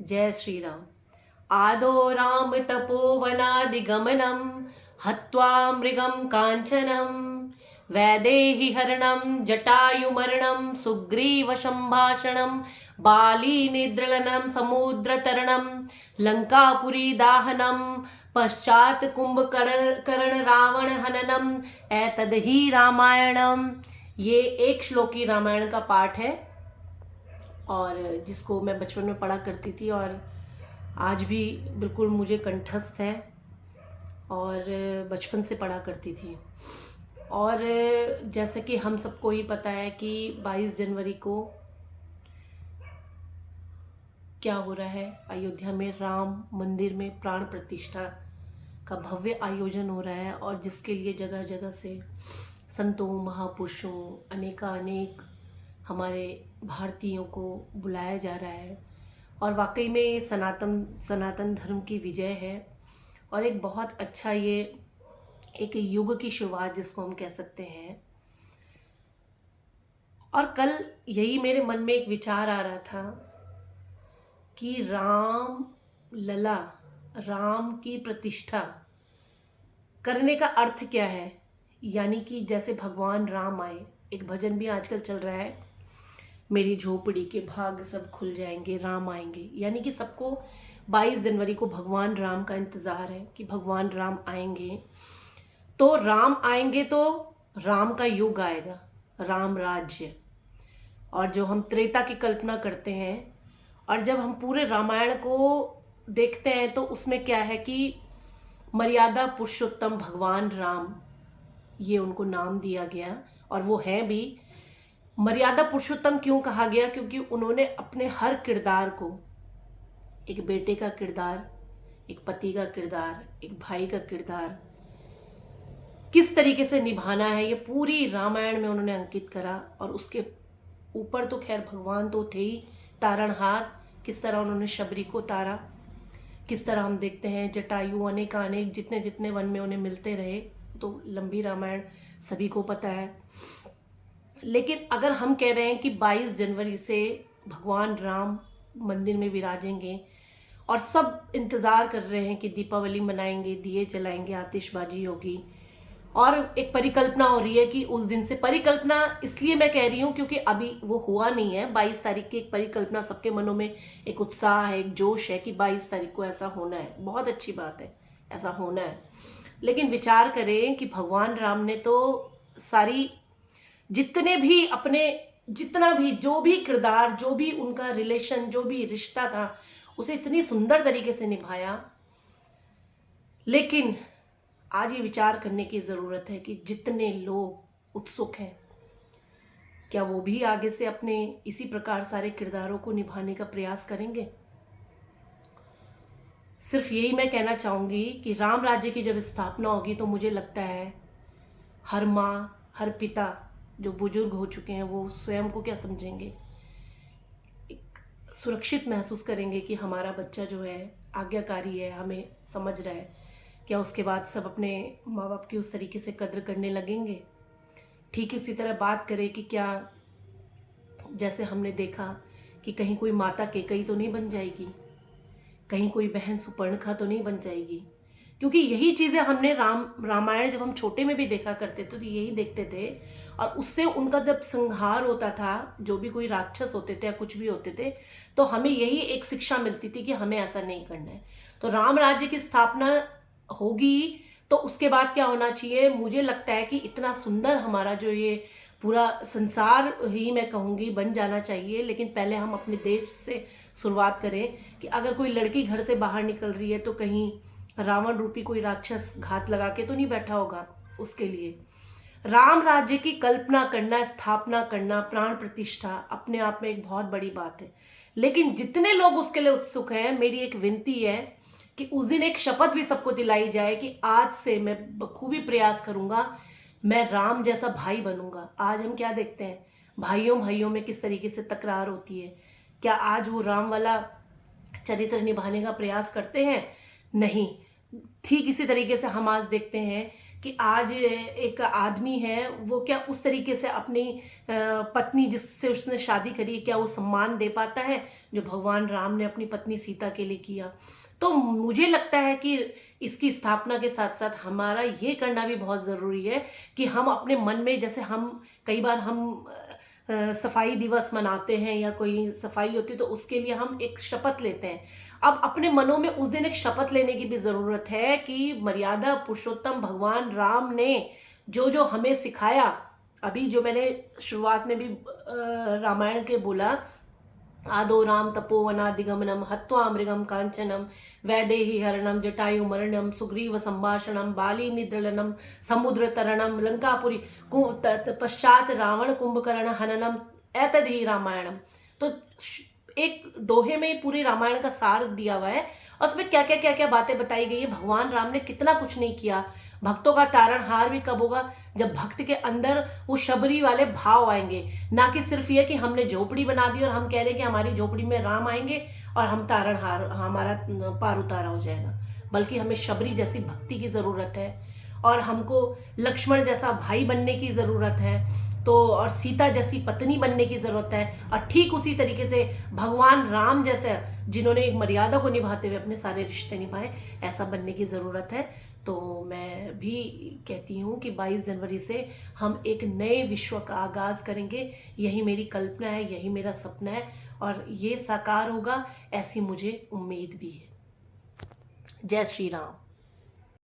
जय श्री राम। आदो राम तपोवनादिगमनं हत्वा मृगं काञ्चनं वैदेहि हरणं जटायुमरणं सुग्रीवसम्भाषणं बालीनिद्रलनं समुद्रतरणं लंकापुरी दाहनं पश्चात कुंभकर्ण रावण हननम एतदहि रामायणम। ये एक श्लोकी रामायण का पाठ है और जिसको मैं बचपन में पढ़ा करती थी और आज भी बिल्कुल मुझे कंठस्थ है और बचपन से पढ़ा करती थी। और जैसे कि हम सबको ही पता है कि 22 जनवरी को क्या हो रहा है, अयोध्या में राम मंदिर में प्राण प्रतिष्ठा का भव्य आयोजन हो रहा है और जिसके लिए जगह जगह से संतों महापुरुषों अनेक हमारे भारतीयों को बुलाया जा रहा है। और वाकई में ये सनातन धर्म की विजय है और एक बहुत अच्छा ये एक युग की शुरुआत जिसको हम कह सकते हैं। और कल यही मेरे मन में एक विचार आ रहा था कि राम लला, राम की प्रतिष्ठा करने का अर्थ क्या है। यानी कि जैसे भगवान राम आए, एक भजन भी आजकल चल रहा है, मेरी झोपड़ी के भाग सब खुल जाएंगे राम आएंगे। यानी कि सबको 22 जनवरी को भगवान राम का इंतज़ार है कि भगवान राम आएंगे। तो राम आएंगे तो राम का युग आएगा, राम राज्य। और जो हम त्रेता की कल्पना करते हैं और जब हम पूरे रामायण को देखते हैं तो उसमें क्या है कि मर्यादा पुरुषोत्तम भगवान राम, ये उनको नाम दिया गया और वो है भी। मर्यादा पुरुषोत्तम क्यों कहा गया? क्योंकि उन्होंने अपने हर किरदार को, एक बेटे का किरदार, एक पति का किरदार, एक भाई का किरदार किस तरीके से निभाना है, ये पूरी रामायण में उन्होंने अंकित करा। और उसके ऊपर तो खैर भगवान तो थे ही तारणहार, किस तरह उन्होंने शबरी को तारा, किस तरह हम देखते हैं जटायु अनेक जितने जितने वन में उन्हें मिलते रहे। तो लंबी रामायण सभी को पता है। लेकिन अगर हम कह रहे हैं कि 22 जनवरी से भगवान राम मंदिर में विराजेंगे और सब इंतज़ार कर रहे हैं कि दीपावली मनाएंगे, दिए जलाएंगे, आतिशबाजी होगी और एक परिकल्पना हो रही है कि उस दिन से, परिकल्पना इसलिए मैं कह रही हूँ क्योंकि अभी वो हुआ नहीं है। 22 तारीख की एक परिकल्पना, सबके मनों में एक उत्साह है, एक जोश है कि 22 तारीख को ऐसा होना है। बहुत अच्छी बात है, ऐसा होना है। लेकिन विचार करें कि भगवान राम ने तो सारी, जितने भी अपने, जितना भी जो भी किरदार, जो भी उनका रिलेशन, जो भी रिश्ता था, उसे इतनी सुंदर तरीके से निभाया। लेकिन आज ये विचार करने की ज़रूरत है कि जितने लोग उत्सुक हैं, क्या वो भी आगे से अपने इसी प्रकार सारे किरदारों को निभाने का प्रयास करेंगे? सिर्फ यही मैं कहना चाहूँगी कि राम राज्य की जब स्थापना होगी तो मुझे लगता है हर माँ, हर पिता जो बुजुर्ग हो चुके हैं वो स्वयं को क्या समझेंगे, एक सुरक्षित महसूस करेंगे कि हमारा बच्चा जो है आज्ञाकारी है, हमें समझ रहा है। क्या उसके बाद सब अपने माँ बाप की उस तरीके से कद्र करने लगेंगे? ठीक उसी तरह बात करें कि क्या, जैसे हमने देखा कि कहीं कोई माता केकई तो नहीं बन जाएगी, कहीं कोई बहन सुपर्णखा तो नहीं बन जाएगी। क्योंकि यही चीज़ें हमने रामायण जब हम छोटे में भी देखा करते थे तो यही देखते थे। और उससे उनका जब संहार होता था, जो भी कोई राक्षस होते थे या कुछ भी होते थे, तो हमें यही एक शिक्षा मिलती थी कि हमें ऐसा नहीं करना है। तो राम राज्य की स्थापना होगी तो उसके बाद क्या होना चाहिए? मुझे लगता है कि इतना सुंदर हमारा जो ये पूरा संसार ही मैं कहूँगी बन जाना चाहिए। लेकिन पहले हम अपने देश से शुरुआत करें कि अगर कोई लड़की घर से बाहर निकल रही है तो कहीं रावण रूपी कोई राक्षस घात लगा के तो नहीं बैठा होगा उसके लिए। राम राज्य की कल्पना करना, स्थापना करना, प्राण प्रतिष्ठा अपने आप में एक बहुत बड़ी बात है। लेकिन जितने लोग उसके लिए उत्सुक हैं, मेरी एक विनती है कि उस दिन एक शपथ भी सबको दिलाई जाए कि आज से मैं बखूबी प्रयास करूंगा, मैं राम जैसा भाई बनूंगा। आज हम क्या देखते हैं, भाइयों भाइयों में किस तरीके से तकरार होती है। क्या आज वो राम वाला चरित्र निभाने का प्रयास करते हैं? नहीं। ठीक इसी तरीके से हम आज देखते हैं कि आज एक आदमी है वो क्या उस तरीके से अपनी पत्नी जिससे उसने शादी करी क्या वो सम्मान दे पाता है जो भगवान राम ने अपनी पत्नी सीता के लिए किया। तो मुझे लगता है कि इसकी स्थापना के साथ साथ हमारा ये करना भी बहुत ज़रूरी है कि हम अपने मन में, जैसे हम कई बार हम सफाई दिवस मनाते हैं या कोई सफाई होती है तो उसके लिए हम एक शपथ लेते हैं। अब अपने मनों में उस दिन एक शपथ लेने की भी ज़रूरत है कि मर्यादा पुरुषोत्तम भगवान राम ने जो जो हमें सिखाया, अभी जो मैंने शुरुआत में भी रामायण के बोला, आदो राम तपोवनादिगमनम हत्वा मृगम कांचनम वैदेही हरणम जटायु मरणम सुग्रीव संभाषणम बाली निद्रलनम समुद्र तरणम लंकापुरी पश्चात रावण कुंभकर्ण हननम एतद ही रामायणम। तो एक दोहे में ही पूरी रामायण का सार दिया हुआ है और उसमें क्या क्या बातें बताई गई है। भगवान राम ने कितना कुछ नहीं किया। भक्तों का तारणहार भी कब होगा, जब भक्त के अंदर वो शबरी वाले भाव आएंगे, ना कि सिर्फ ये कि हमने झोपड़ी बना दी और हम कह रहे हैं कि हमारी झोपड़ी में राम आएंगे और हम तारणहार, हमारा पार उतारा हो जाएगा। बल्कि हमें शबरी जैसी भक्ति की ज़रूरत है और हमको लक्ष्मण जैसा भाई बनने की ज़रूरत है, तो और सीता जैसी पत्नी बनने की ज़रूरत है। और ठीक उसी तरीके से भगवान राम जैसे जिन्होंने एक मर्यादा को निभाते हुए अपने सारे रिश्ते निभाए, ऐसा बनने की ज़रूरत है। तो मैं भी कहती हूँ कि 22 जनवरी से हम एक नए विश्व का आगाज़ करेंगे। यही मेरी कल्पना है, यही मेरा सपना है और ये साकार होगा, ऐसी मुझे उम्मीद भी है। जय श्री राम।